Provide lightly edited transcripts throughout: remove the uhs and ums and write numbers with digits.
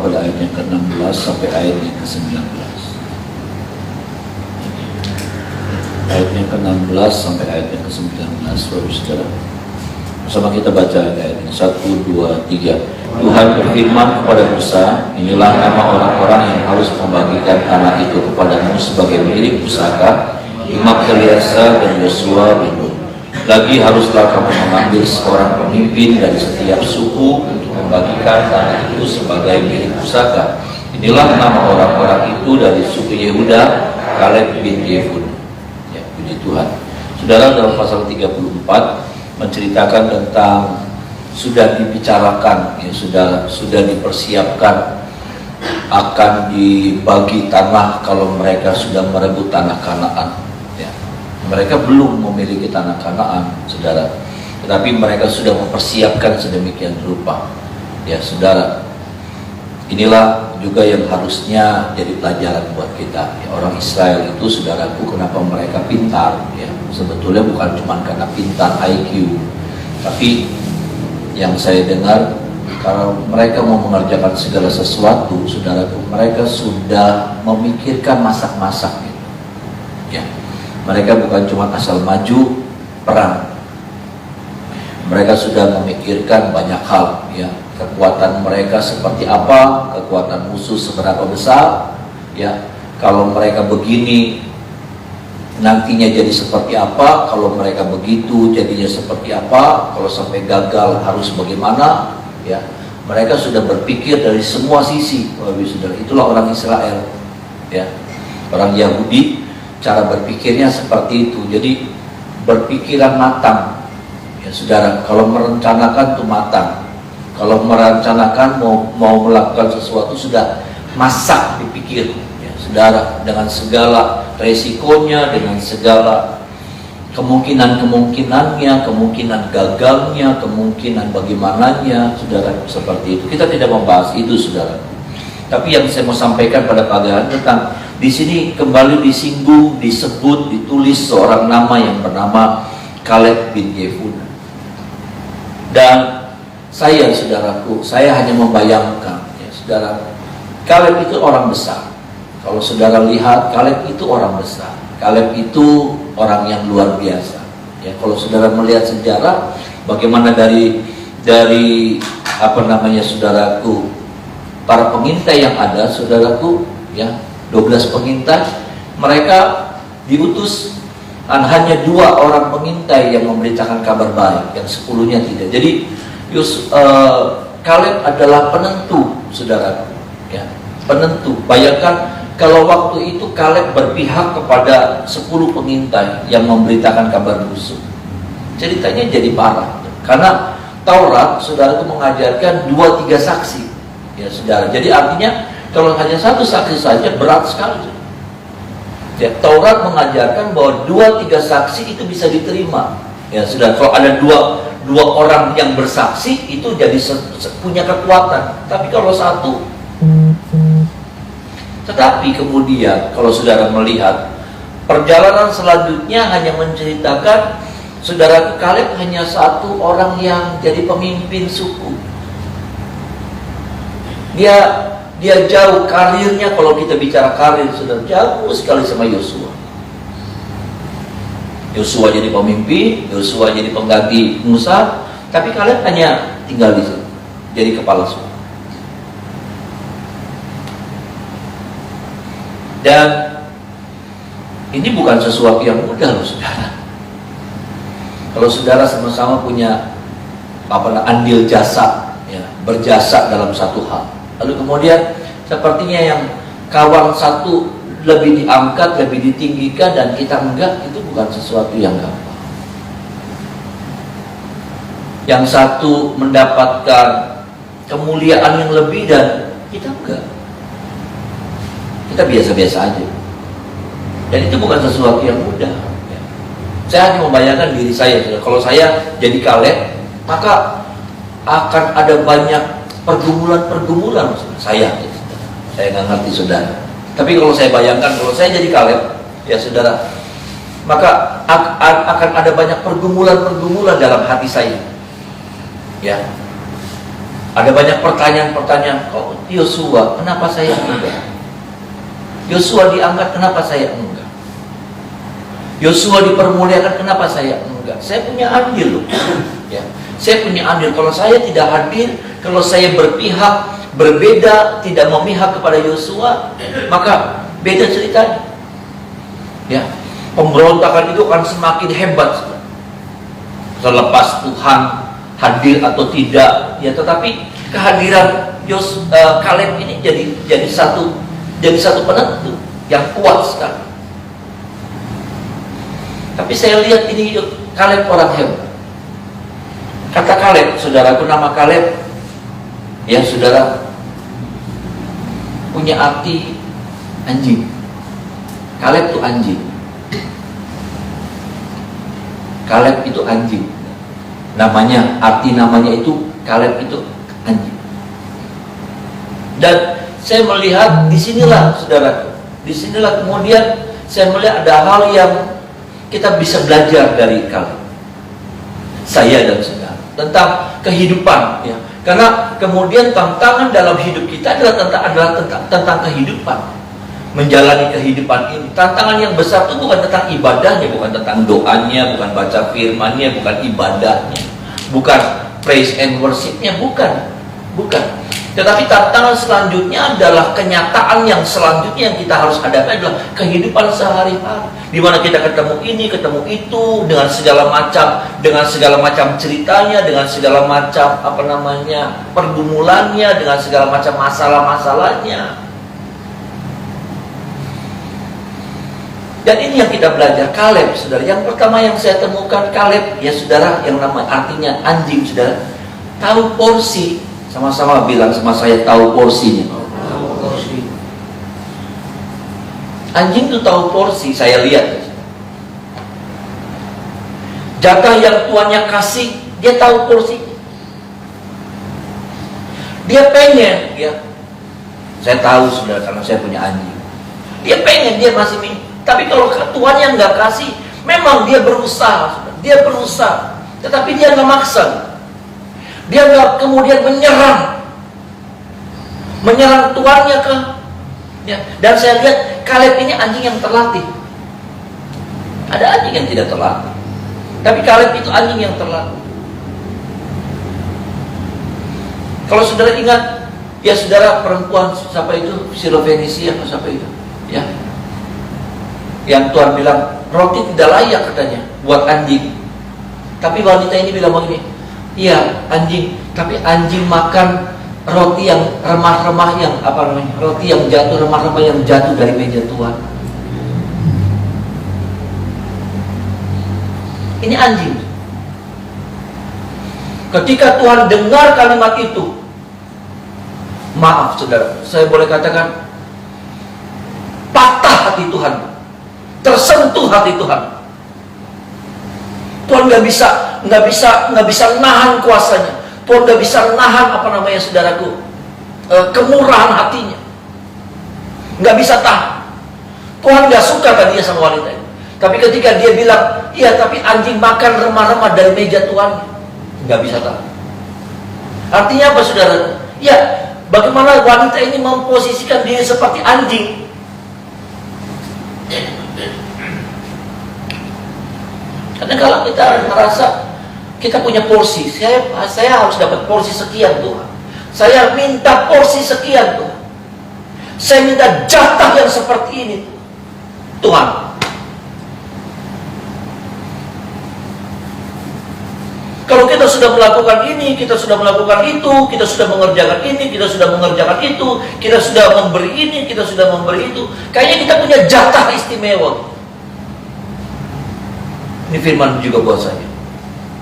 pada ayat yang ke-16 sampai ayat yang ke-19. Ayat yang ke-16 sampai ayat yang ke-19, Bapak Saudara. Bersama kita baca ayat ini. 1, 2, 3. Tuhan berfirman kepada Musa, inilah nama orang-orang yang harus membagikan tanah itu kepadamu sebagai milik pusaka, Imam Eleazar dan Yosua bin Nun. Lagi haruslah kamu mengambil seorang pemimpin dari setiap suku untuk membagikan tanah itu sebagai milik pusaka. Inilah nama orang-orang itu dari suku Yehuda, Kaleb bin Yefune. Ya, puji Tuhan. Saudara, dalam pasal 34 menceritakan tentang sudah dibicarakan, ya, sudah dipersiapkan akan dibagi tanah kalau mereka sudah merebut tanah Kanaan. Mereka belum memiliki tanah Kanaan, saudara, tetapi mereka sudah mempersiapkan sedemikian rupa. Ya, saudara, inilah juga yang harusnya jadi pelajaran buat kita. Ya, orang Israel itu, saudaraku, kenapa mereka pintar? Ya, sebetulnya bukan cuma karena pintar IQ, tapi yang saya dengar, kalau mereka mau mengerjakan segala sesuatu, saudaraku, mereka sudah memikirkan masak-masak. Gitu. Ya. Mereka bukan cuma asal maju perang. Mereka sudah memikirkan banyak hal, ya. Kekuatan mereka seperti apa, kekuatan musuh seberapa besar, ya. Kalau mereka begini nantinya jadi seperti apa, kalau mereka begitu jadinya seperti apa, kalau sampai gagal harus bagaimana, ya. Mereka sudah berpikir dari semua sisi, Saudara. Itulah orang Israel, ya. Orang Yahudi cara berpikirnya seperti itu. Jadi berpikiran matang, ya saudara. Kalau merencanakan itu matang. Kalau merencanakan mau melakukan sesuatu sudah masak dipikir, ya saudara. Dengan segala resikonya, dengan segala kemungkinannya, kemungkinan gagalnya, kemungkinan bagaimananya, saudara, seperti itu. Kita tidak membahas itu, saudara. Tapi yang saya mau sampaikan pada pagi hari tentang di sini kembali disinggung, disebut, ditulis seorang nama yang bernama Kaleb bin Yefune. Dan saya, saudaraku, saya hanya membayangkan, ya saudara, Kaleb itu orang besar. Kalau saudara lihat, Kaleb itu orang besar. Kaleb itu orang yang luar biasa. Ya, kalau saudara melihat sejarah, bagaimana dari saudaraku, para pengintai yang ada, saudaraku, ya. 12 pengintai, mereka diutus hanya 2 orang pengintai yang memberitakan kabar baik, yang 10-nya tidak. Jadi Kaleb adalah penentu, saudara, ya, penentu. Bayangkan kalau waktu itu Kaleb berpihak kepada 10 pengintai yang memberitakan kabar busuk, ceritanya jadi parah. Karena Taurat, saudara, itu mengajarkan 2-3 saksi, ya saudara. Jadi artinya kalau hanya 1 saksi saja berat sekali. Ya, Taurat mengajarkan bahwa 2-3 saksi itu bisa diterima. Ya, sudah. Kalau ada dua orang yang bersaksi itu jadi punya kekuatan. Tapi kalau 1, tetapi kemudian kalau saudara melihat perjalanan selanjutnya hanya menceritakan saudara Kaleb hanya 1 orang yang jadi pemimpin suku. Dia jauh karirnya, kalau kita bicara karir, sudah jauh sekali sama Yosua. Yosua jadi pemimpin, Yosua jadi pengganti Musa, tapi Kaleb hanya tinggal di situ, jadi kepala suku. Dan ini bukan sesuatu yang mudah loh, saudara. Kalau saudara sama-sama punya andil jasa, ya, berjasa dalam satu hal. Lalu kemudian sepertinya yang kawan satu lebih diangkat, lebih ditinggikan dan kita enggak, itu bukan sesuatu yang gampang. Yang satu mendapatkan kemuliaan yang lebih dan kita enggak. Kita biasa-biasa aja. Dan itu bukan sesuatu yang mudah. Saya hanya membayangkan diri saya. Kalau saya jadi Kaleb, maka akan ada banyak pergumulan saya nggak ngerti, saudara. Tapi kalau saya bayangkan, kalau saya jadi Kaleb, ya saudara, maka akan ada banyak pergumulan dalam hati saya, ya. Ada banyak pertanyaan-pertanyaan, kok Yosua, kenapa saya enggak? Yosua diangkat, kenapa saya enggak? Yosua dipermuliakan, kenapa saya enggak? Saya punya andil loh. Ya. Saya punya andil. Kalau saya tidak hadir, kalau saya berpihak, berbeda, tidak memihak kepada Yosua, maka beda ceritanya. Ya. Pemberontakan itu akan semakin hebat. Selepas Tuhan hadir atau tidak, ya, tetapi kehadiran Kaleb ini jadi satu penentu yang kuat sekali. Tapi saya lihat ini Kaleb orang hebat. Kata Kaleb, saudaraku, nama Kaleb, ya saudara, punya arti anjing. Kaleb itu anjing. Kaleb itu anjing. Arti namanya itu Kaleb itu anjing. Dan saya melihat disinilah, saudara, disinilah kemudian saya melihat ada hal yang kita bisa belajar dari Kaleb. Saya dan saudara tentang kehidupan, ya. Karena kemudian tantangan dalam hidup kita adalah tentang kehidupan. Menjalani kehidupan ini, tantangan yang besar itu bukan tentang ibadahnya, bukan tentang doanya, bukan baca firmannya, bukan ibadahnya, bukan praise and worshipnya, bukan. Tetapi tantangan selanjutnya adalah kenyataan yang selanjutnya yang kita harus hadapi adalah kehidupan sehari-hari, di mana kita ketemu ini, ketemu itu, dengan segala macam ceritanya, dengan segala macam pergumulannya, dengan segala macam masalah-masalahnya. Dan ini yang kita belajar. Kaleb, saudara, yang pertama yang saya temukan Kaleb, ya saudara, yang nama artinya anjing, saudara, tahu porsi. Sama-sama bilang sama saya, tahu porsinya. Tahu porsi. Anjing itu tahu porsi. Saya lihat jatah yang tuannya kasih, dia tahu porsi. Dia pengen, ya. Saya tahu, saudara, karena saya punya anjing. Dia pengen, dia masih minta. Tapi kalau Tuhan yang nggak kasih, memang dia berusaha, tetapi dia nggak maksa, dia nggak kemudian menyerang tuannya ke, ya. Dan saya lihat Kaleb ini anjing yang terlatih. Ada anjing yang tidak terlatih, tapi Kaleb itu anjing yang terlatih. Kalau saudara ingat, ya saudara, perempuan siapa itu, Sirofenisia atau siapa itu, ya. Yang Tuhan bilang roti tidak layak katanya buat anjing. Tapi wanita ini bilang begini, iya anjing, tapi anjing makan roti yang remah-remah, yang roti yang jatuh, remah-remah yang jatuh dari meja Tuhan. Ini anjing. Ketika Tuhan dengar kalimat itu, maaf saudara, saya boleh katakan patah hati Tuhan. Tersentuh hati Tuhan. Tuhan nggak bisa nahan kuasanya. Tuhan nggak bisa nahan saudaraku, kemurahan hatinya. Nggak bisa tahan. Tuhan nggak suka tadinya sama wanita ini. Tapi ketika dia bilang, iya tapi anjing makan remah-remah dari meja Tuhan, nggak bisa tahan. Artinya apa, saudara? Ya, bagaimana wanita ini memposisikan diri seperti anjing. Karena kalau kita merasa kita punya porsi, saya harus dapat porsi sekian Tuhan. Saya minta porsi sekian Tuhan. Saya minta jatah yang seperti ini Tuhan. Kalau kita sudah melakukan ini, kita sudah melakukan itu, kita sudah mengerjakan ini, kita sudah mengerjakan itu, kita sudah memberi ini, kita sudah memberi itu, kayaknya kita punya jatah istimewa. Ini firman juga buat saya,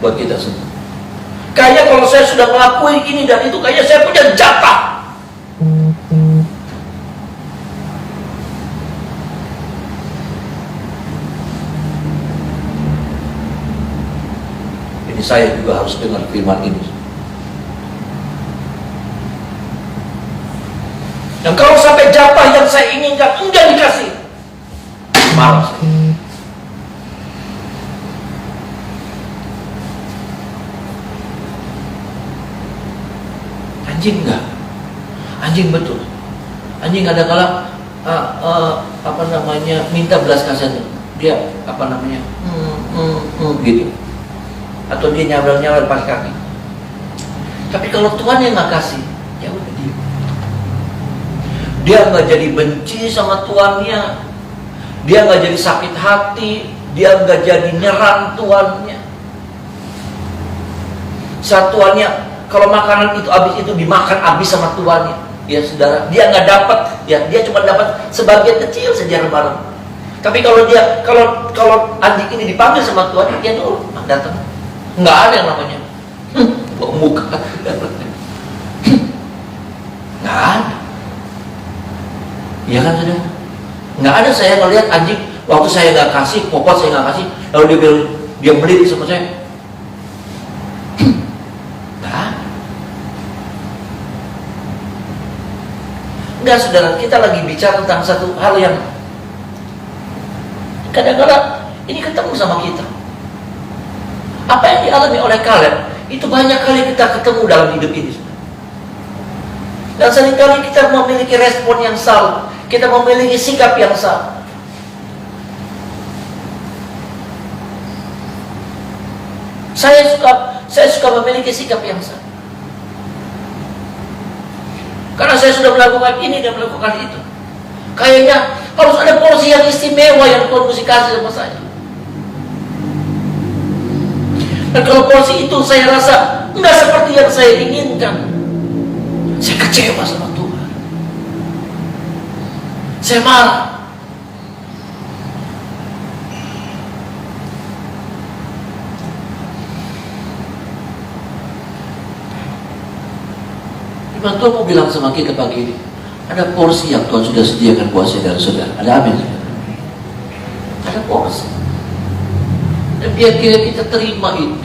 buat kita semua. Kayaknya kalau saya sudah melakukan ini dan itu, kayaknya saya punya jatah. Ini saya juga harus dengar firman ini. Dan kalau sampai jatah yang saya inginkan enggak dikasih, marah saya. Anjing enggak. Anjing betul. Anjing kadang-kala minta belas kasihan. Dia gitu. Atau dia nyabrang-nyabrang pas kaki. Tapi kalau Tuhan yang nggak kasih, ya udah dia. Dia nggak jadi benci sama tuannya. Dia nggak jadi sakit hati. Dia nggak jadi nyerang tuannya. Saat tuannya, kalau makanan itu habis itu dimakan habis sama tuannya, ya saudara, dia nggak dapat, ya dia cuma dapat sebagian kecil saja barang. Tapi kalau anjing ini dipanggil sama tuannya, dia tuh datang. Nggak ada yang namanya bawa muka. Nggak ada. Iya kan saudara? Nggak ada saya ngelihat anjing waktu saya nggak kasih, popot saya nggak kasih, lalu dia melirik sama saya. Enggak saudara, kita lagi bicara tentang satu hal yang kadang-kadang ini ketemu sama kita. Apa yang dialami oleh Kaleb itu banyak kali kita ketemu dalam hidup ini. Dan seringkali kita memiliki respon yang salah, kita memiliki sikap yang salah. Saya suka memiliki sikap yang salah. Karena saya sudah melakukan ini dan melakukan itu. Kayaknya harus ada porsi yang istimewa yang Tuhan mesti kasih sama saya. Dan kalau porsi itu saya rasa enggak seperti yang saya inginkan, saya kecewa sama Tuhan. Saya marah. Firman Tuhan mau bilang sama kita pagi ini, ada porsi yang Tuhan sudah sediakan buat saya dan saudara. Ada amin. Ada porsi. Dan biar kita terima itu.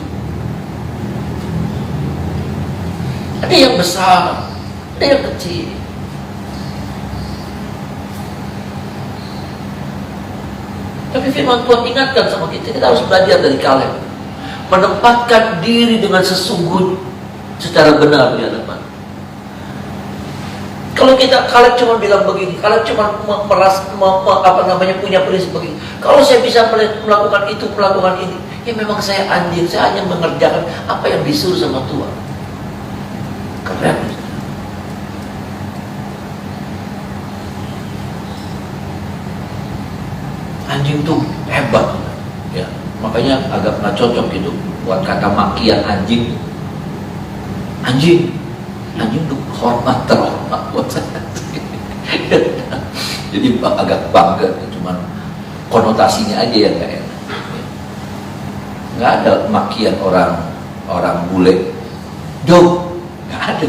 Ada yang besar, ada yang kecil. Tapi firman Tuhan ingatkan sama kita harus belajar dari Kaleb, menempatkan diri dengan sesungguhnya secara benar di hadapan. Kalau Kaleb cuma bilang begini, Kaleb cuma punya prinsip begini. Kalau saya bisa melakukan itu, melakukan ini, ya memang saya anjing, saya hanya mengerjakan apa yang disuruh sama Tuhan. Keren. Anjing tuh hebat, ya. Makanya agak nggak cocok gitu buat kata makian anjing. Anjing tuh hormat terhormat buat saya. Jadi agak bangga, cuman konotasinya aja yang nggak enak. Nggak ada makian orang bule, dog, nggak ada.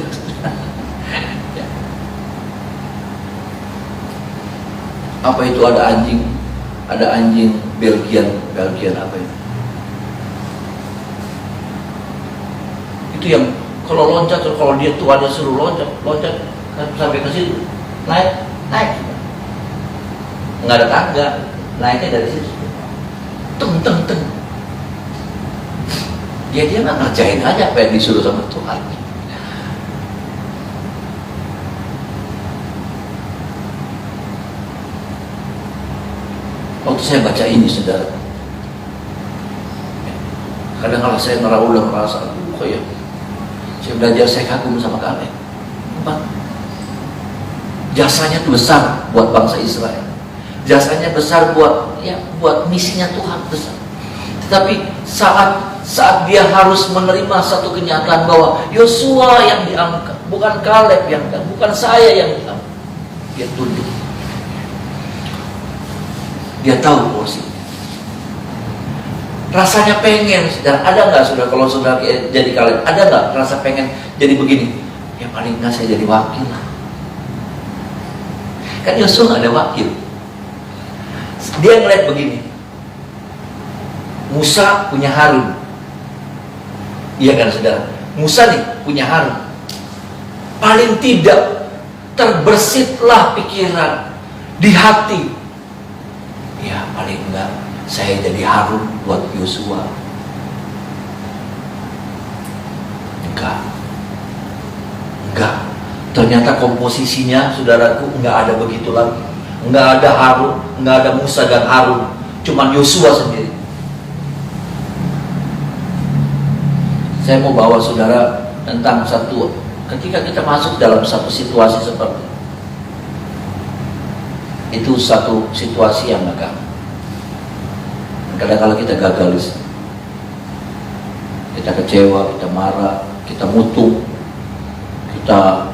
Ya. Apa itu ada anjing? Ada anjing Belgian apa itu? Itu yang kalau loncat, kalau dia tuannya suruh loncat sampai ke situ, naik, nggak ada tangga, naiknya dari situ, teng. Dia nggak ngerjain aja apa yang disuruh sama Tuhan. Waktu saya baca ini, saudara, kadang-kadang saya merasa, kayak saya belajar, saya kagum sama Kaleb. Jasanya itu besar buat bangsa Israel. Jasanya besar buat misinya Tuhan besar. Tetapi saat dia harus menerima satu kenyataan bahwa Yosua yang diangkat, bukan Kaleb yang diangkat, bukan saya yang diangkat, dia tunduk. Dia tahu porsi. Rasanya pengen, saudara, ada nggak saudara kalau saudara jadi Kaleb, ada nggak rasa pengen jadi begini? Ya paling nggak saya jadi wakil lah. Kan Yosua nggak ada wakil. Dia ngeliat begini, Musa punya Harun, iya kan saudara? Musa nih punya Harun. Paling tidak terbersihlah pikiran di hati. Ya paling enggak saya jadi Harun buat Yosua. Enggak. Enggak. Ternyata komposisinya, saudaraku, enggak ada begitu lagi. Enggak ada Harun, enggak ada Musa dan Harun, cuman Yosua sendiri. Saya mau bawa saudara tentang satu, ketika kita masuk dalam satu situasi seperti itu, satu situasi yang megah. Kadang-kadang kita gagal, kita kecewa, kita marah, kita mutung, kita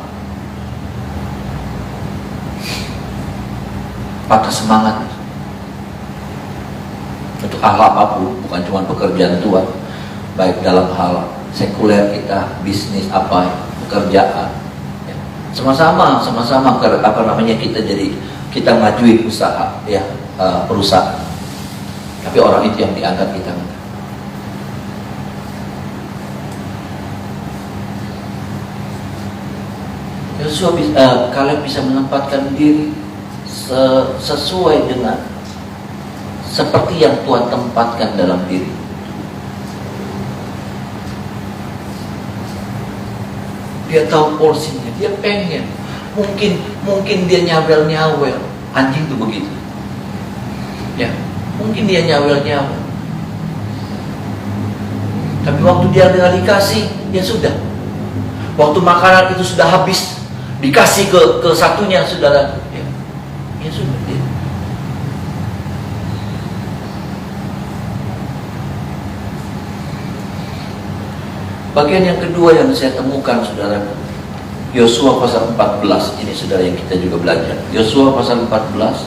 patah semangat untuk hal apapun, bukan cuma pekerjaan Tuhan, baik dalam hal sekuler kita, bisnis apa, pekerjaan, ya. Sama-sama kita ngajuin usaha, ya, perusahaan, tapi orang itu yang diangkat kita. Yosua kalian bisa menempatkan diri sesuai dengan seperti yang Tuhan tempatkan dalam diri. Dia tahu porsinya, dia pengen. Mungkin dia nyawel-nyawel. Anjing tuh begitu. Ya, mungkin dia nyawel-nyawel. Tapi waktu dia dikasih, ya sudah. Waktu makanan itu sudah habis, dikasih ke satunya, saudara. Ya sudah. Ya. Bagian yang kedua yang saya temukan, saudara, Yosua pasal 14. Ini saudara yang kita juga belajar. Yosua pasal 14.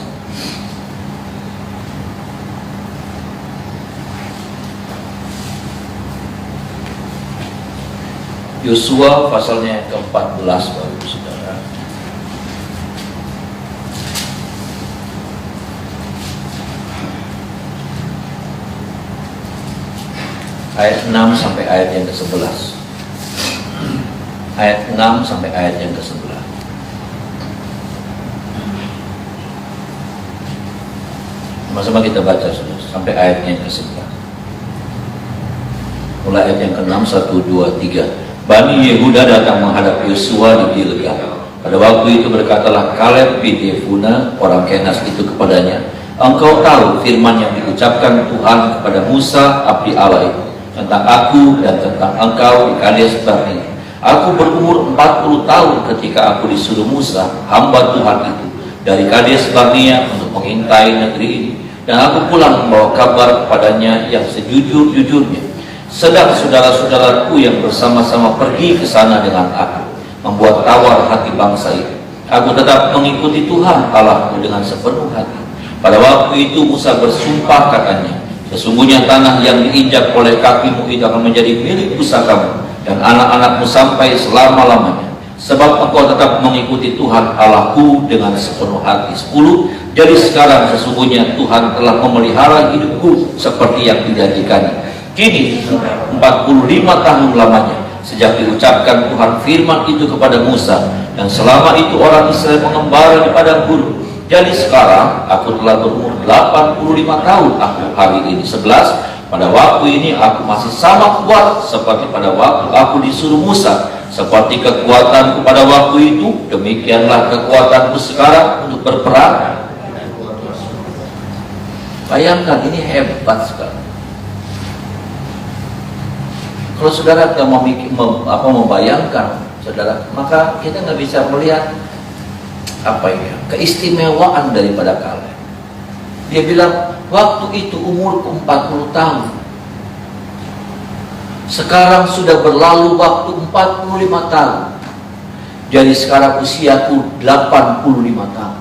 Yosua pasalnya ke-14, Bapak Saudara. Ayat 6 sampai ayat yang ke-11. Ayat 6 sampai ayat yang ke-11. Sama-sama kita baca, saudara, sampai ayat yang ke-11. Mulai ayat yang ke-6, 1, 2, 3. Bani Yehuda datang menghadap Yosua di Gilgal. Pada waktu itu berkatalah Kaleb bin Yefune orang Kenas itu kepadanya, engkau tahu firman yang diucapkan Tuhan kepada Musa abdi Allah itu tentang aku dan tentang engkau di Kades Barnea. Aku berumur 40 tahun ketika aku disuruh Musa, hamba Tuhan itu, dari Kades Barnea untuk mengintai negeri ini. Dan aku pulang membawa kabar kepadanya yang sejujur-jujurnya. Sedang saudara-saudaraku yang bersama-sama pergi ke sana dengan aku, membuat tawar hati bangsa itu. Aku tetap mengikuti Tuhan Allahku dengan sepenuh hati. Pada waktu itu Musa bersumpah katanya, sesungguhnya tanah yang diinjak oleh kakimu itu akan menjadi milik pusakamu dan anak-anakmu sampai selama-lamanya. Sebab engkau tetap mengikuti Tuhan Allahku dengan sepenuh hati. 10. Jadi sekarang sesungguhnya Tuhan telah memelihara hidupku seperti yang dijanjikannya. Kini 45 tahun lamanya sejak diucapkan Tuhan firman itu kepada Musa, dan selama itu orang Israel mengembara di padang gurun. Jadi sekarang aku telah berumur 85 tahun aku hari ini. 11. Pada waktu ini aku masih sama kuat seperti pada waktu aku disuruh Musa. Seperti kekuatanku pada waktu itu, demikianlah kekuatanku sekarang untuk berperang. Bayangkan, ini hebat sekali. Kalau saudara tidak membayangkan, saudara, maka kita nggak bisa melihat keistimewaan daripada Kaleb. Dia bilang, waktu itu umurku 40 tahun. Sekarang sudah berlalu waktu 45 tahun. Jadi sekarang usiaku 85 tahun.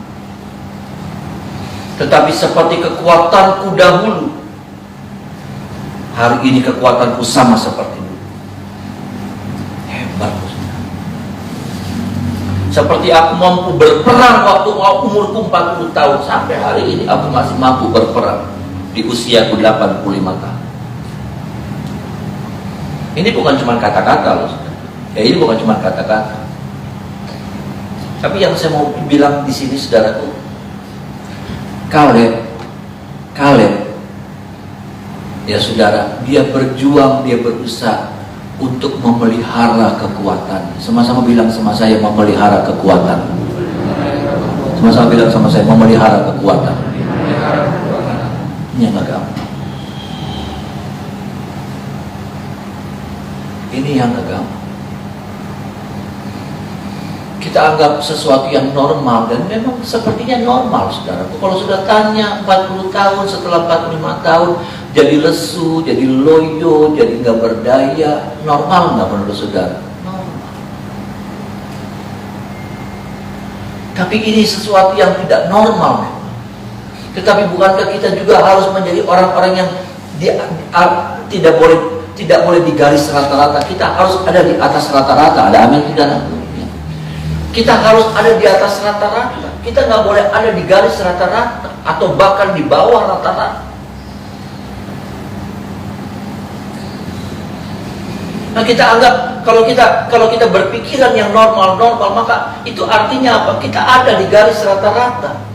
Tetapi seperti kekuatanku dahulu, hari ini kekuatanku sama seperti dulu. Hebat. Seperti aku mampu berperang waktu umurku 40 tahun, sampai hari ini aku masih mampu berperang di usiaku 85 tahun. Ini bukan cuma kata-kata loh. Ini bukan cuma kata-kata. Tapi yang saya mau bilang di sini, saudaraku, Kaleb, ya saudara, dia berjuang, dia berusaha untuk memelihara kekuatan. Sama-sama bilang sama saya, memelihara kekuatan. Sama-sama bilang sama saya, memelihara kekuatan. Ini yang agak gampang. Ini yang agak gampang. Kita anggap sesuatu yang normal, dan memang sepertinya normal, saudara. Kalau sudah tanya 40 tahun, setelah 45 tahun jadi lesu, jadi loyo, jadi nggak berdaya, normal nggak menurut saudara? Normal. Tapi ini sesuatu yang tidak normal memang. Tetapi bukankah kita juga harus menjadi orang-orang yang tidak boleh di garis rata-rata? Kita harus ada di atas rata-rata. Ada amin tidak? Kita harus ada di atas rata-rata. Kita nggak boleh ada di garis rata-rata atau bahkan di bawah rata-rata. Nah, kita anggap kalau kita berpikiran yang normal, maka itu artinya apa? Kita ada di garis rata-rata.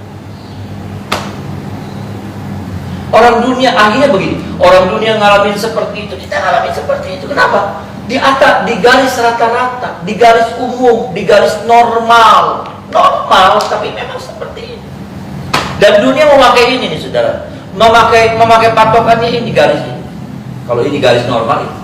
Orang dunia akhirnya begini. Orang dunia ngalamin seperti itu, kita ngalamin seperti itu. Kenapa? Di atas, di garis rata-rata, di garis umum, di garis normal, tapi memang seperti ini. Dan dunia memakai ini nih, saudara, memakai patokannya ini garis ini. Kalau ini garis normal itu.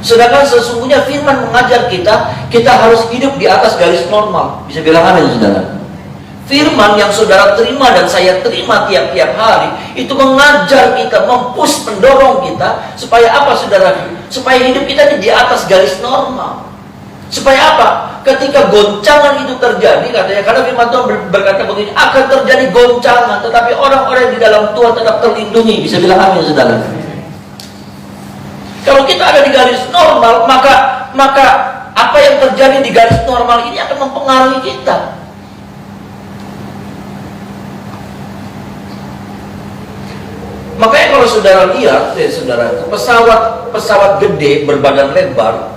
Sedangkan sesungguhnya firman mengajar kita harus hidup di atas garis normal. Bisa bilang amin, saudara? Firman yang saudara terima dan saya terima tiap-tiap hari itu mengajar kita, mendorong kita supaya apa, saudara? Supaya hidup kita di atas garis normal. Supaya apa? Ketika goncangan itu terjadi, katanya, karena firman Tuhan berkata begini, akan terjadi goncangan, tetapi orang-orang di dalam Tuhan tetap terlindungi. Bisa bilang amin, saudara? Kalau kita ada di garis normal, maka apa yang terjadi di garis normal ini akan mempengaruhi kita. Makanya kalau saudara lihat, saudara, pesawat gede berbadan lebar,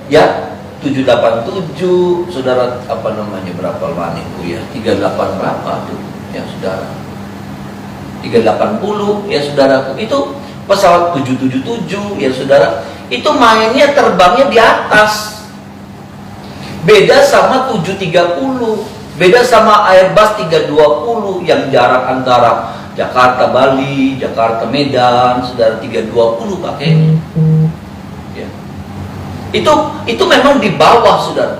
ya 787, saudara, apa namanya, berapa lama itu ya, 38 berapa tuh, ya saudara, 380, ya saudara, itu pesawat 777, ya saudara, itu mainnya terbangnya di atas. Beda sama 730, beda sama Airbus 320 yang jarak antara Jakarta Bali, Jakarta Medan, saudara, 320 pakai. Ya. Itu memang di bawah, saudara.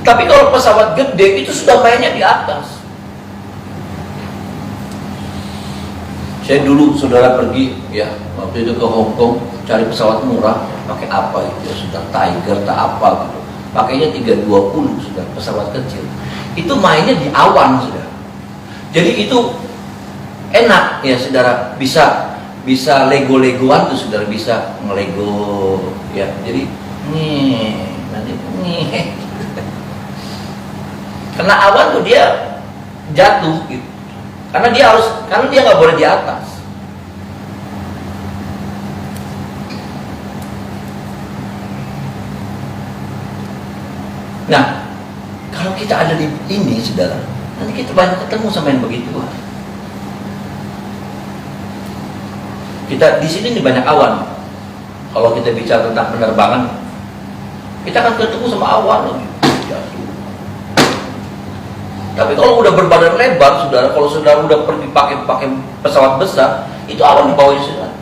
Tapi kalau pesawat gede itu sudah mainnya di atas. Saya dulu, saudara, pergi ya waktu itu ke Hong Kong cari pesawat murah, pakai apa itu ya, sudah Tiger tak apa gitu. Pakainya 320, sudah, pesawat kecil. Itu mainnya di awan, saudara. Jadi itu enak ya, saudara, bisa lego-legoan tuh, saudara, bisa ngelego ya. Jadi nanti kena awan tuh dia jatuh gitu. Karena dia nggak boleh di atas. Nah, kalau kita ada di ini, saudara, nanti kita banyak ketemu sama yang begitu. Kita di sini nih banyak awan. Kalau kita bicara tentang penerbangan, kita akan ketemu sama awan lagi. Tapi kalau udah berbadan lebar, saudara, kalau saudara udah pergi pakai pesawat besar, itu awan di bawahnya, saudara.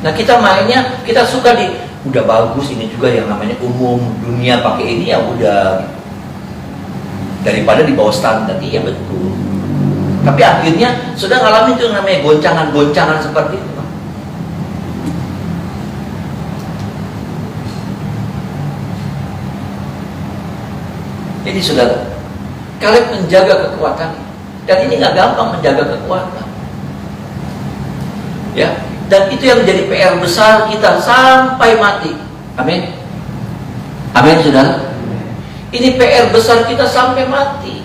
Nah, kita mainnya, kita suka udah bagus ini juga yang namanya umum, dunia pakai ini ya udah gitu. Daripada di bawah standar, iya betul. Tapi akhirnya sudah ngalamin itu yang namanya goncangan-goncangan seperti itu. Jadi saudara, kalian menjaga kekuatan, dan ini nggak gampang menjaga kekuatan. Ya, dan itu yang menjadi PR besar kita sampai mati. Amin. Amin, saudara. Ini PR besar kita sampai mati.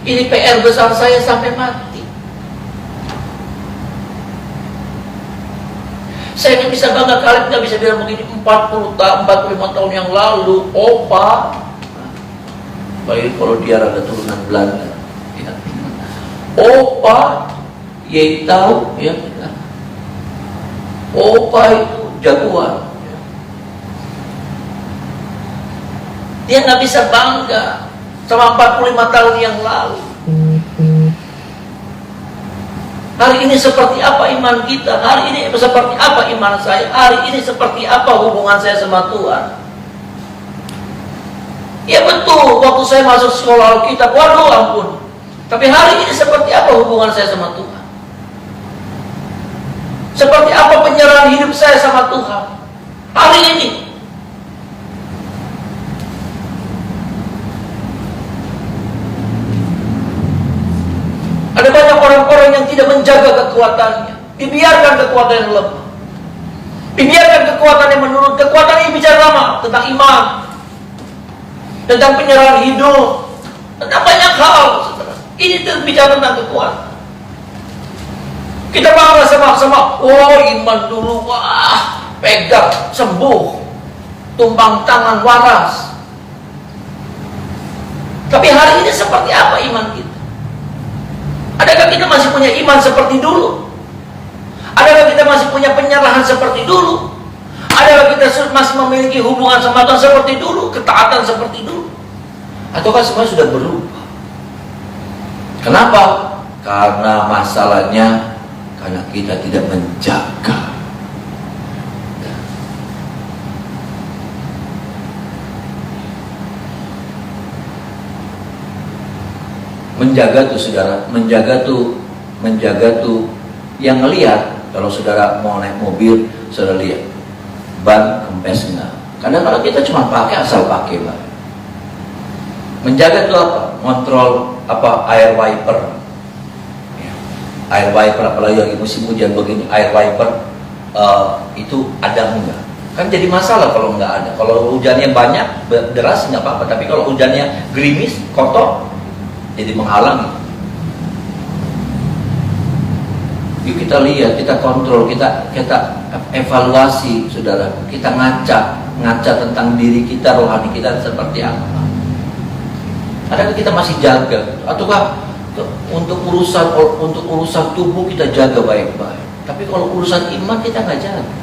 Ini PR besar saya sampai mati. Saya nggak bisa bangga, kalian nggak bisa bilang begini 45 tahun yang lalu, opa. Apalagi kalau dia ada keturunan Belanda. Ya. Opa, ya tahu, ya. Opa itu jagoan. Dia nggak bisa bangga sama 45 tahun yang lalu. Hari ini seperti apa iman kita? Hari ini seperti apa iman saya? Hari ini seperti apa hubungan saya sama Tuhan? Ya betul, waktu saya masuk sekolah Alkitab, waduh ampun. Tapi hari ini seperti apa hubungan saya sama Tuhan? Seperti apa penyerahan hidup saya sama Tuhan? Hari ini. Ada banyak orang-orang yang tidak menjaga kekuatannya. Dibiarkan kekuatan yang lemah. Dibiarkan kekuatan yang menurun. Kekuatan ini bicara apa? Tentang iman. Tentang penyerahan hidup. Tentang banyak hal. Ini bicara tentang kekuatan. Kita bangga sama-sama. Oh, iman dulu. Wah, pegang, sembuh. Tumpang tangan, waras. Tapi hari ini seperti apa iman kita? Adakah kita masih punya iman seperti dulu? Adakah kita masih punya penyerahan seperti dulu? Adakah kita masih memiliki hubungan sama Tuhan seperti dulu? Ketaatan seperti dulu? Ataukah semua sudah berubah? Kenapa? Karena masalahnya karena kita tidak menjaga. Menjaga tuh saudara, menjaga tuh yang ngelihat. Kalau saudara mau naik mobil, saudara lihat ban kempes enggak. Kadang kalau kita cuma pakai asal pakai, Pak. Menjaga itu apa? Kontrol apa? Air wiper. Air wiper, apalagi lagi musim hujan begini, air wiper itu ada enggak? Kan jadi masalah kalau enggak ada. Kalau hujannya banyak, deras enggak apa-apa. Tapi kalau hujannya gerimis, kotor, jadi menghalangi. Yuk kita lihat, kita kontrol, kita evaluasi, saudara. Kita ngaca tentang diri kita, rohani kita seperti apa. Adakah kita masih jaga? Ataukah untuk urusan tubuh kita jaga baik-baik? Tapi kalau urusan iman kita nggak jaga.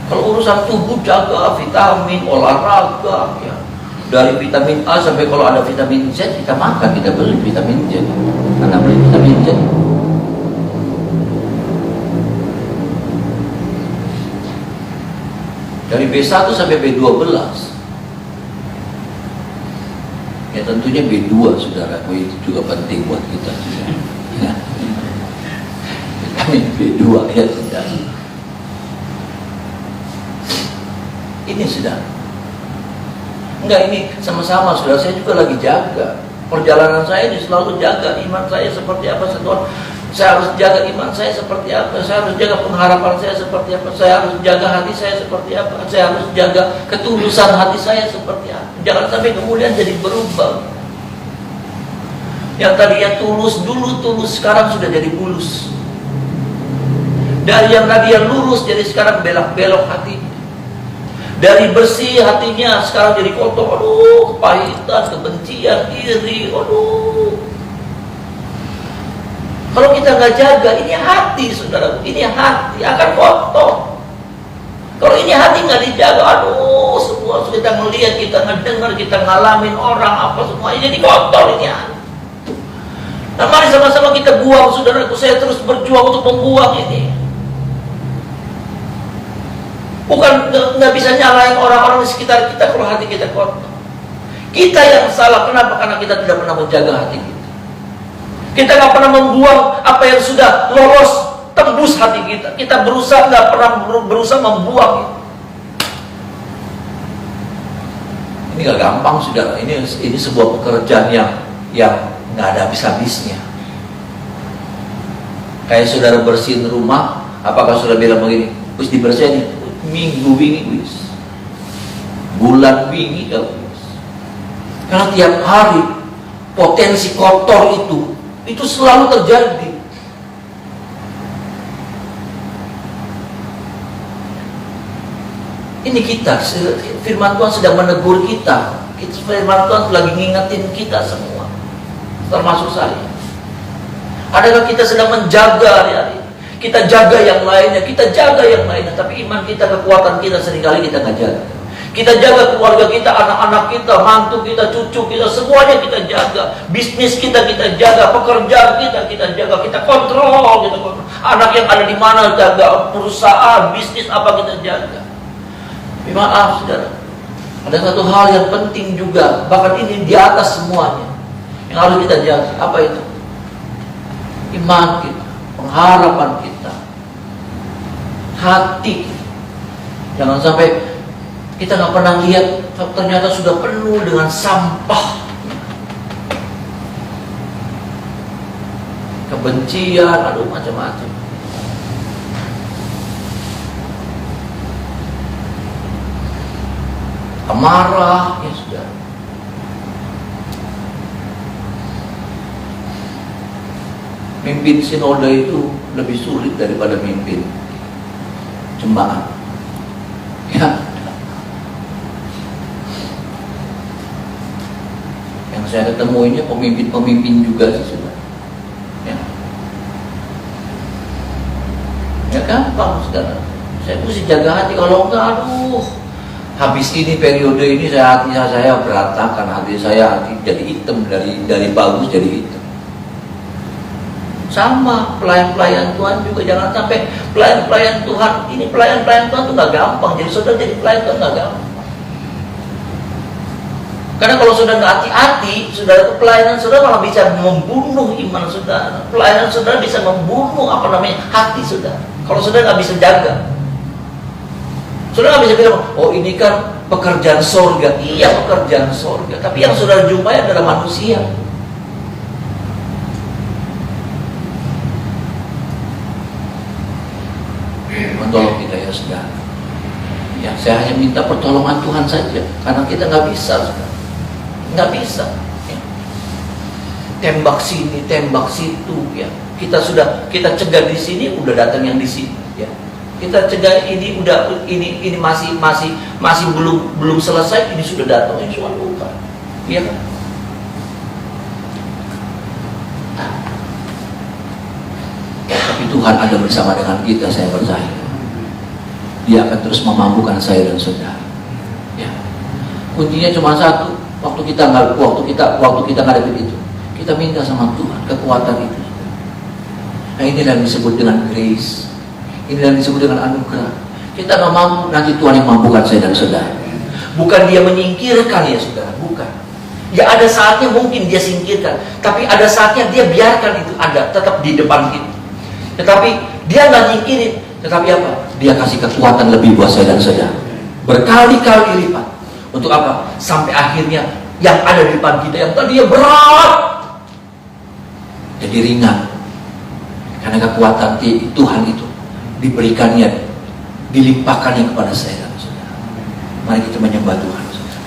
Kalau urusan tubuh jaga, vitamin, olahraga, ya. Dari vitamin A sampai kalau ada vitamin Z kita makan, kita beli vitamin Z. Karena beli vitamin Z. Dari B1 sampai B12. Ya tentunya B2 saudara, itu juga penting buat kita. Ya. Vitamin B2 ya saudara. Ini saudara. Enggak, ini sama-sama saudara, saya juga lagi jaga. Perjalanan saya ini selalu jaga iman saya seperti apa setelah. Saya harus jaga iman saya seperti apa. Saya harus jaga pengharapan saya seperti apa. Saya harus jaga hati saya seperti apa. Saya harus jaga ketulusan hati saya seperti apa. Jangan sampai kemudian jadi berubah. Yang tadinya tulus dulu, tulus sekarang sudah jadi bulus. Dari yang tadinya lurus jadi sekarang belok-belok hatinya. Dari bersih hatinya sekarang jadi kotor. Aduh, kepahitan, kebencian, iri. Aduh. Kalau kita nggak jaga, ini hati, saudara. Ini hati akan kotor. Kalau ini hati nggak dijaga, aduh, semua kita melihat, kita ngedengar, kita ngalamin orang apa semua ini jadi kotor ini hati. Nah, mari sama-sama kita buang, saudaraku. Saya terus berjuang untuk membuang ini. Bukan nggak bisa nyalain orang-orang di sekitar kita kalau hati kita kotor. Kita yang salah. Kenapa? Karena kita tidak pernah menjaga hati kita. Kita nggak pernah membuang apa yang sudah lolos tembus hati kita. Kita berusaha nggak pernah berusaha membuang itu. Ini nggak gampang, saudara. Ini sebuah pekerjaan yang nggak ada habis-habisnya. Kayak saudara bersihin rumah, apakah saudara bilang begini, terus dibersihin minggu wingi wis, bulan wingi wis. Karena tiap hari potensi kotor itu selalu terjadi. Ini kita, firman Tuhan sedang menegur kita. Firman Tuhan lagi ngingetin kita semua, termasuk saya. Adakah kita sedang menjaga hari-hari? Kita jaga yang lainnya, tapi iman kita, kekuatan kita seringkali kita nggak jaga. Kita jaga keluarga kita, anak-anak kita, mantu kita, cucu kita, semuanya kita jaga. Bisnis kita jaga, pekerjaan kita jaga, kita kontrol. Anak yang ada di mana jaga, perusahaan, bisnis apa kita jaga. Tapi maaf saudara, ada satu hal yang penting juga, bahkan ini di atas semuanya, yang harus kita jaga. Apa itu? Iman kita, pengharapan kita, hati. Jangan sampai kita nggak pernah lihat, ternyata sudah penuh dengan sampah, kebencian, aduh macam-macam. Amarah, ya sudah. Mimpin sinode itu lebih sulit daripada mimpin jemaat. Ya. Yang saya ketemu ini pemimpin-pemimpin juga sih sudah. Ya. Ya gampang saudara. Saya mesti jaga hati, kalau enggak aduh. Habis ini periode ini hati saya berantakan, hati jadi hitam, dari bagus jadi hitam. Sama pelayan-pelayan Tuhan juga, jangan sampai pelayan-pelayan Tuhan ini, pelayan-pelayan Tuhan itu nggak gampang. Jadi saudara jadi pelayan Tuhan nggak gampang. Karena kalau saudara nggak hati-hati, saudara pelayanan saudara malah bisa membunuh iman saudara. Pelayanan saudara bisa membunuh hati saudara. Kalau saudara nggak bisa jaga. Saudara nggak bisa bilang, oh ini kan pekerjaan sorga. Iya, pekerjaan sorga. Tapi yang saudara jumpai adalah manusia. Tolong kita ya saudara. Ya, saya hanya minta pertolongan Tuhan saja, karena kita nggak bisa, saudara. Nggak bisa. Ya. Tembak sini, tembak situ. Ya, kita cegah di sini, udah datang yang di sini. Ya. Kita cegah ini ini masih belum selesai, ini sudah datang, ini cuma luka. Iya kan? Tapi Tuhan ada bersama dengan kita, saya percaya. Dia akan terus memampukan saya dan saudara. Ya. Kuncinya cuma satu, waktu kita ngadepin itu, kita minta sama Tuhan kekuatan itu. Nah, ini yang disebut dengan grace. Ini yang disebut dengan anugerah. Kita nggak mampu, nanti Tuhan yang mampukan saya dan saudara. Bukan dia menyingkirkan ya saudara, bukan. Ya ada saatnya mungkin dia singkirkan, tapi ada saatnya dia biarkan itu ada, tetap di depan kita. Tetapi dia nggak nyingkirin, tetapi apa? Dia kasih kekuatan lebih buat saya dan saudara, berkali-kali lipat. Untuk apa? Sampai akhirnya yang ada di depan kita yang tadinya berat jadi ringan, karena kekuatan Tuhan itu diberikannya, dilimpahkannya kepada saya dan saudara. Mari kita menyembah Tuhan, saudara.